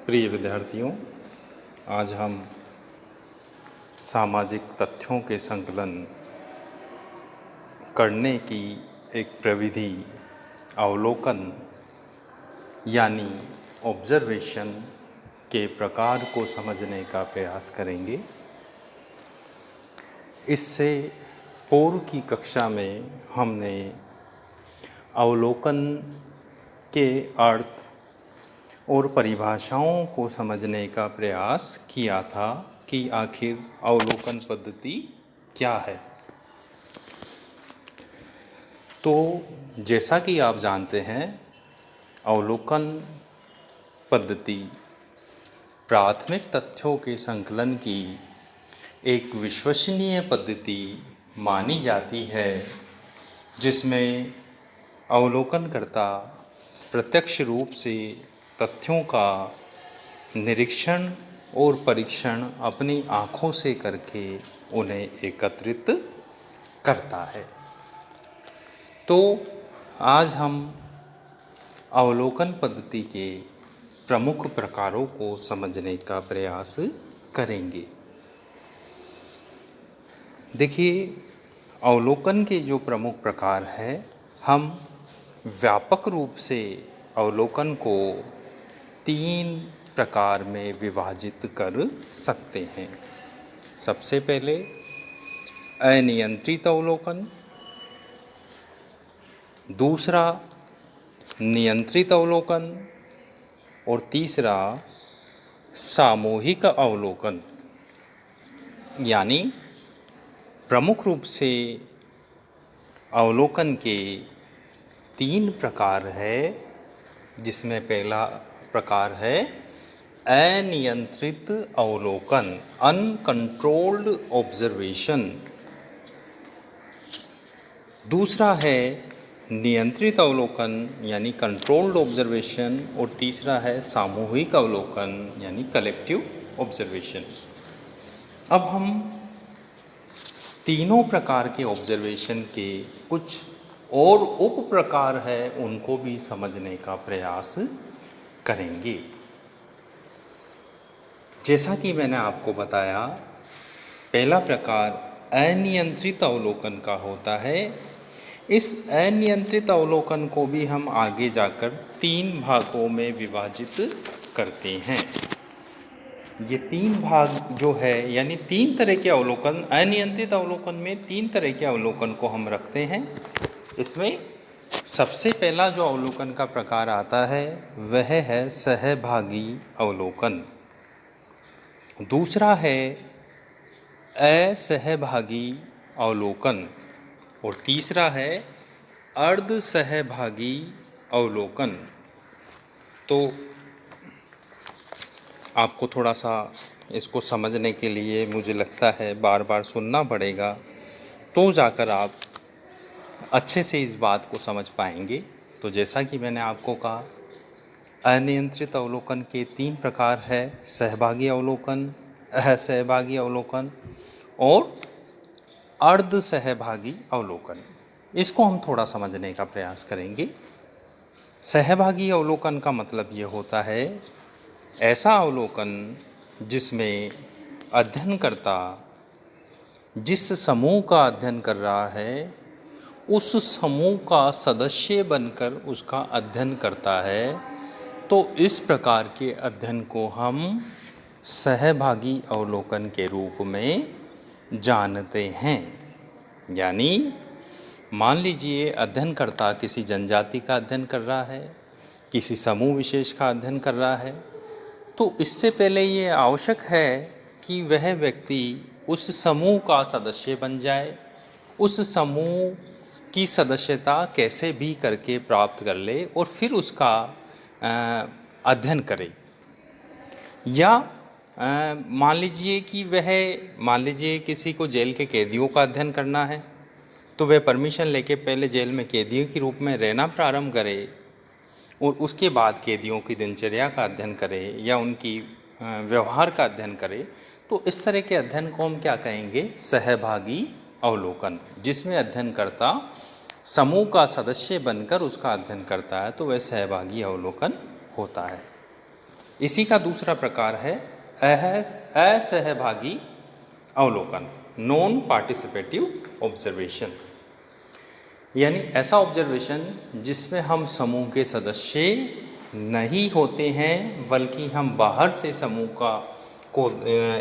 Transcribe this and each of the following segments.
प्रिय विद्यार्थियों, आज हम सामाजिक तथ्यों के संकलन करने की एक प्रविधि अवलोकन यानी ऑब्जर्वेशन के प्रकार को समझने का प्रयास करेंगे। इससे पूर्व की कक्षा में हमने अवलोकन के अर्थ और परिभाषाओं को समझने का प्रयास किया था कि आखिर अवलोकन पद्धति क्या है। तो जैसा कि आप जानते हैं, अवलोकन पद्धति प्राथमिक तथ्यों के संकलन की एक विश्वसनीय पद्धति मानी जाती है, जिसमें अवलोकनकर्ता प्रत्यक्ष रूप से तथ्यों का निरीक्षण और परीक्षण अपनी आँखों से करके उन्हें एकत्रित करता है। तो आज हम अवलोकन पद्धति के प्रमुख प्रकारों को समझने का प्रयास करेंगे। देखिए, अवलोकन के जो प्रमुख प्रकार हैं, हम व्यापक रूप से अवलोकन को 3 प्रकार में विभाजित कर सकते हैं। सबसे पहले अनियंत्रित अवलोकन, दूसरा नियंत्रित अवलोकन और तीसरा सामूहिक अवलोकन। यानी प्रमुख रूप से अवलोकन के 3 प्रकार है, जिसमें पहला प्रकार है अनियंत्रित अवलोकन, अनकंट्रोल्ड ऑब्जर्वेशन। दूसरा है नियंत्रित अवलोकन यानी कंट्रोल्ड ऑब्जर्वेशन और तीसरा है सामूहिक अवलोकन यानी कलेक्टिव ऑब्जर्वेशन। अब हम तीनों प्रकार के ऑब्जर्वेशन के कुछ और उप प्रकार है, उनको भी समझने का प्रयास करेंगे। जैसा कि मैंने आपको बताया, पहला प्रकार अनियंत्रित अवलोकन का होता है। इस अनियंत्रित अवलोकन को भी हम आगे जाकर 3 भागों में विभाजित करते हैं। ये 3 भाग जो है, यानी 3 तरह के अवलोकन, अनियंत्रित अवलोकन में 3 तरह के अवलोकन को हम रखते हैं। इसमें सबसे पहला जो अवलोकन का प्रकार आता है वह है सहभागी अवलोकन, दूसरा है असहभागी अवलोकन और तीसरा है अर्ध सहभागी अवलोकन। तो आपको थोड़ा सा इसको समझने के लिए मुझे लगता है बार बार सुनना पड़ेगा, तो जाकर आप अच्छे से इस बात को समझ पाएंगे। तो जैसा कि मैंने आपको कहा, अनियंत्रित अवलोकन के 3 प्रकार है, सहभागी अवलोकन, असहभागी अवलोकन और अर्ध सहभागी अवलोकन। इसको हम थोड़ा समझने का प्रयास करेंगे। सहभागी अवलोकन का मतलब ये होता है ऐसा अवलोकन जिसमें अध्ययनकर्ता जिस समूह का अध्ययन कर रहा है, उस समूह का सदस्य बनकर उसका अध्ययन करता है। तो इस प्रकार के अध्ययन को हम सहभागी अवलोकन के रूप में जानते हैं। यानी मान लीजिए अध्ययनकर्ता किसी जनजाति का अध्ययन कर रहा है, किसी समूह विशेष का अध्ययन कर रहा है, तो इससे पहले ये आवश्यक है कि वह व्यक्ति उस समूह का सदस्य बन जाए, उस समूह की सदस्यता कैसे भी करके प्राप्त कर ले और फिर उसका अध्ययन करे। या मान लीजिए कि मान लीजिए किसी को जेल के कैदियों का अध्ययन करना है, तो वह परमिशन लेके पहले जेल में कैदियों के रूप में रहना प्रारंभ करे और उसके बाद कैदियों की दिनचर्या का अध्ययन करे या उनकी व्यवहार का अध्ययन करे। तो इस तरह के अध्ययन को हम क्या कहेंगे? सहभागी अवलोकन, जिसमें अध्ययनकर्ता समूह का सदस्य बनकर उसका अध्ययन करता है, तो वह सहभागी अवलोकन होता है। इसी का दूसरा प्रकार है असहभागी अवलोकन, नॉन पार्टिसिपेटिव ऑब्जर्वेशन। यानी ऐसा ऑब्जर्वेशन जिसमें हम समूह के सदस्य नहीं होते हैं, बल्कि हम बाहर से समूह को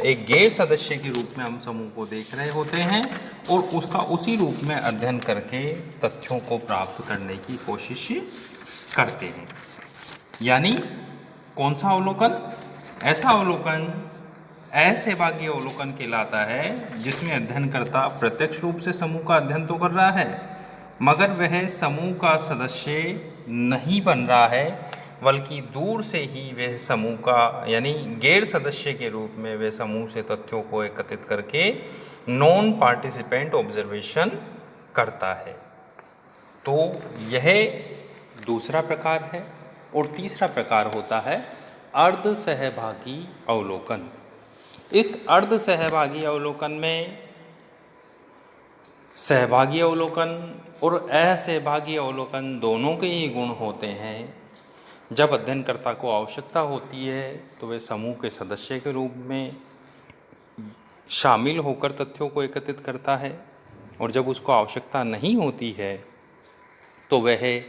एक गैर सदस्य के रूप में हम समूह को देख रहे होते हैं और उसका उसी रूप में अध्ययन करके तथ्यों को प्राप्त करने की कोशिश करते हैं। यानी कौन सा अवलोकन? ऐसा अवलोकन असहभागी अवलोकन कहलाता है जिसमें अध्ययनकर्ता प्रत्यक्ष रूप से समूह का अध्ययन तो कर रहा है, मगर वह समूह का सदस्य नहीं बन रहा है, बल्कि दूर से ही वह समूह का यानी गैर सदस्य के रूप में वह समूह से तथ्यों को एकत्रित करके नॉन पार्टिसिपेंट ऑब्जर्वेशन करता है। तो यह दूसरा प्रकार है। और तीसरा प्रकार होता है अर्ध सहभागी अवलोकन। इस अर्ध सहभागी अवलोकन में सहभागी अवलोकन और असहभागी अवलोकन दोनों के ही गुण होते हैं। जब अध्ययनकर्ता को आवश्यकता होती है तो वे समूह के सदस्य के रूप में शामिल होकर तथ्यों को एकत्रित करता है, और जब उसको आवश्यकता नहीं होती है तो वह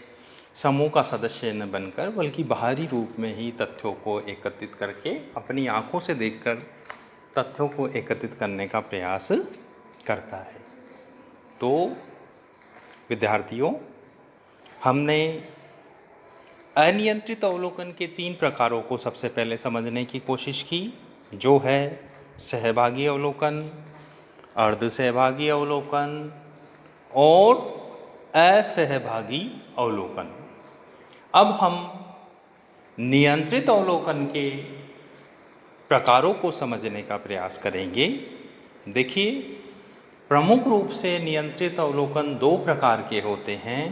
समूह का सदस्य न बनकर बल्कि बाहरी रूप में ही तथ्यों को एकत्रित करके अपनी आँखों से देखकर तथ्यों को एकत्रित करने का प्रयास करता है। तो विद्यार्थियों, हमने अनियंत्रित अवलोकन के 3 प्रकारों को सबसे पहले समझने की कोशिश की, जो है सहभागी अवलोकन, अर्ध सहभागी अवलोकन और असहभागी अवलोकन। अब हम नियंत्रित अवलोकन के प्रकारों को समझने का प्रयास करेंगे। देखिए, प्रमुख रूप से नियंत्रित अवलोकन 2 प्रकार के होते हैं।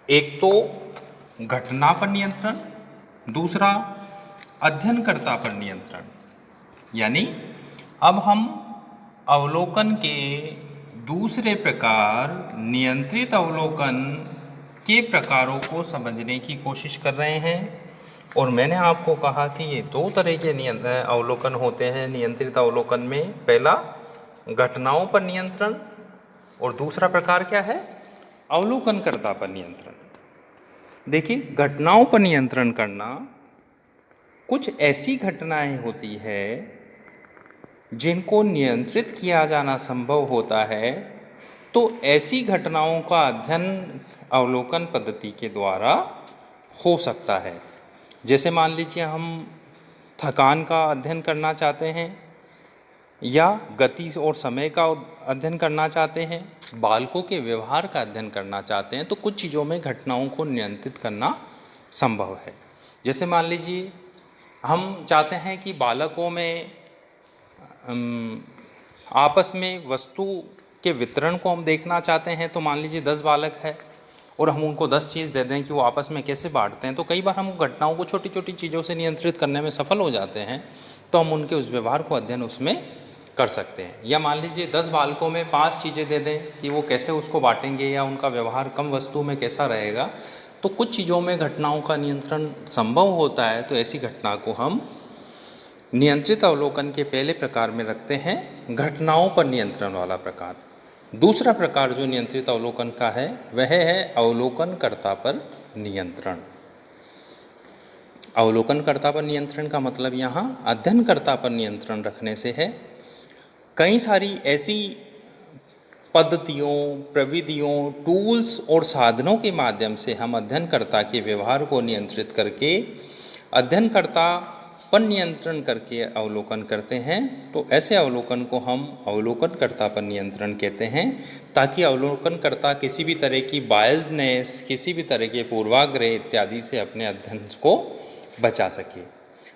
एक तो घटना पर नियंत्रण, दूसरा अध्ययनकर्ता पर नियंत्रण। यानी अब हम अवलोकन के दूसरे प्रकार नियंत्रित अवलोकन के प्रकारों को समझने की कोशिश कर रहे हैं। और मैंने आपको कहा कि ये 2 तरह के अवलोकन होते हैं नियंत्रित अवलोकन में। पहला घटनाओं पर नियंत्रण और दूसरा प्रकार क्या है? अवलोकनकर्ता पर नियंत्रण। देखिए, घटनाओं पर नियंत्रण करना, कुछ ऐसी घटनाएं होती है जिनको नियंत्रित किया जाना संभव होता है, तो ऐसी घटनाओं का अध्ययन अवलोकन पद्धति के द्वारा हो सकता है। जैसे मान लीजिए हम थकान का अध्ययन करना चाहते हैं या गति और समय का अध्ययन करना चाहते हैं, बालकों के व्यवहार का अध्ययन करना चाहते हैं, तो कुछ चीज़ों में घटनाओं को नियंत्रित करना संभव है। जैसे मान लीजिए हम चाहते हैं कि बालकों में आपस में वस्तु के वितरण को हम देखना चाहते हैं, तो मान लीजिए 10 बालक है और हम उनको 10 चीज़ दे दें कि वो आपस में कैसे बांटते हैं, तो कई बार हम घटनाओं को छोटी छोटी चीज़ों से नियंत्रित करने में सफल हो जाते हैं, तो हम उनके उस व्यवहार को अध्ययन उसमें कर सकते हैं। या मान लीजिए 10 बालकों में 5 चीज़ें दे दें कि वो कैसे उसको बांटेंगे या उनका व्यवहार कम वस्तु में कैसा रहेगा, तो कुछ चीज़ों में घटनाओं का नियंत्रण संभव होता है, तो ऐसी घटना को हम नियंत्रित अवलोकन के पहले प्रकार में रखते हैं, घटनाओं पर नियंत्रण वाला प्रकार। दूसरा प्रकार जो नियंत्रित अवलोकन का है वह है अवलोकनकर्ता पर नियंत्रण। अवलोकनकर्ता पर नियंत्रण का मतलब यहाँ अध्ययनकर्ता पर नियंत्रण रखने से है। कई सारी ऐसी पद्धतियों, प्रविधियों, टूल्स और साधनों के माध्यम से हम अध्ययनकर्ता के व्यवहार को नियंत्रित करके अध्ययनकर्ता पर नियंत्रण करके अवलोकन करते हैं, तो ऐसे अवलोकन को हम अवलोकनकर्ता पर नियंत्रण कहते हैं, ताकि अवलोकनकर्ता किसी भी तरह की बायस्डनेस, किसी भी तरह के पूर्वाग्रह इत्यादि से अपने अध्ययन को बचा सके।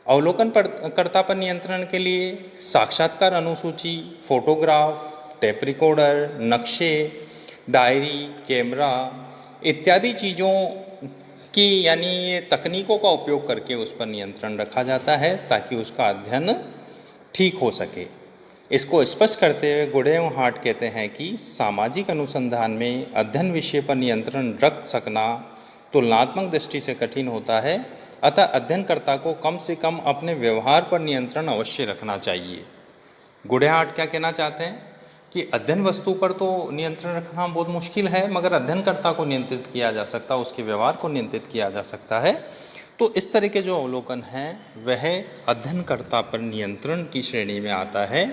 अवलोकनकर्ता पर नियंत्रण के लिए साक्षात्कार अनुसूची, फोटोग्राफ, टेप रिकॉर्डर, नक्शे, डायरी, कैमरा इत्यादि चीज़ों की यानी ये तकनीकों का उपयोग करके उस पर नियंत्रण रखा जाता है, ताकि उसका अध्ययन ठीक हो सके। इसको स्पष्ट करते हुए गुडेव हार्ट कहते हैं कि सामाजिक अनुसंधान में अध्ययन विषय पर नियंत्रण रख सकना तुलनात्मक दृष्टि से कठिन होता है, अतः अध्ययनकर्ता को कम से कम अपने व्यवहार पर नियंत्रण अवश्य रखना चाहिए। गुड़ियाहाट क्या कहना चाहते हैं कि अध्ययन वस्तु पर तो नियंत्रण रखना बहुत मुश्किल है, मगर अध्ययनकर्ता को नियंत्रित किया जा सकता है, उसके व्यवहार को नियंत्रित किया जा सकता है। तो इस तरह के जो अवलोकन हैं वह अध्ययनकर्ता पर नियंत्रण की श्रेणी में आता है,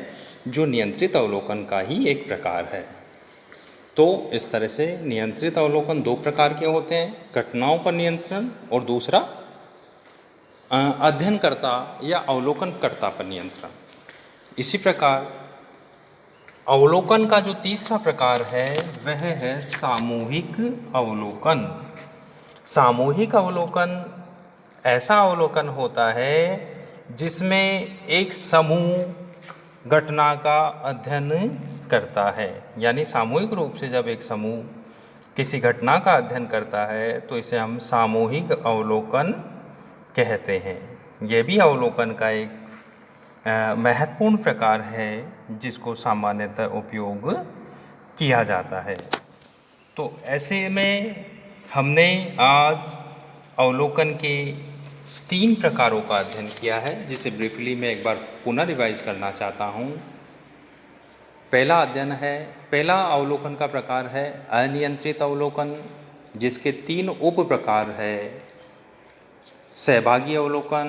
जो नियंत्रित अवलोकन का ही एक प्रकार है। तो इस तरह से नियंत्रित अवलोकन दो प्रकार के होते हैं, घटनाओं पर नियंत्रण और दूसरा अध्ययनकर्ता या अवलोकनकर्ता पर नियंत्रण। इसी प्रकार अवलोकन का जो तीसरा प्रकार है वह है सामूहिक अवलोकन। सामूहिक अवलोकन ऐसा अवलोकन होता है जिसमें एक समूह घटना का अध्ययन करता है। यानी सामूहिक रूप से जब एक समूह किसी घटना का अध्ययन करता है तो इसे हम सामूहिक अवलोकन कहते हैं। यह भी अवलोकन का एक महत्वपूर्ण प्रकार है जिसको सामान्यतः उपयोग किया जाता है। तो ऐसे में हमने आज अवलोकन के 3 प्रकारों का अध्ययन किया है, जिसे ब्रीफली मैं एक बार पुनः रिवाइज करना चाहता हूँ। पहला अवलोकन का प्रकार है अनियंत्रित अवलोकन, जिसके 3 उप प्रकार है, सहभागी अवलोकन,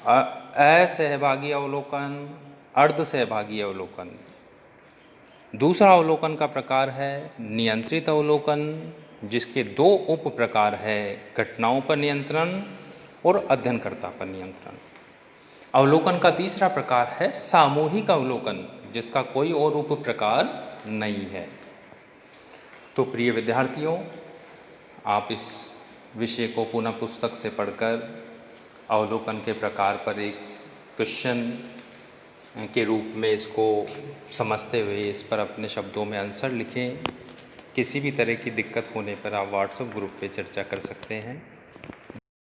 असहभागी अवलोकन, अर्ध सहभागी अवलोकन। दूसरा अवलोकन का प्रकार है नियंत्रित अवलोकन, जिसके 2 उप प्रकार है, घटनाओं पर नियंत्रण और अध्ययनकर्ता पर नियंत्रण। अवलोकन का तीसरा प्रकार है सामूहिक अवलोकन, जिसका कोई और उप प्रकार नहीं है। तो प्रिय विद्यार्थियों, आप इस विषय को पुनः पुस्तक से पढ़कर अवलोकन के प्रकार पर एक क्वेश्चन के रूप में इसको समझते हुए इस पर अपने शब्दों में आंसर लिखें। किसी भी तरह की दिक्कत होने पर आप व्हाट्सएप ग्रुप पे चर्चा कर सकते हैं।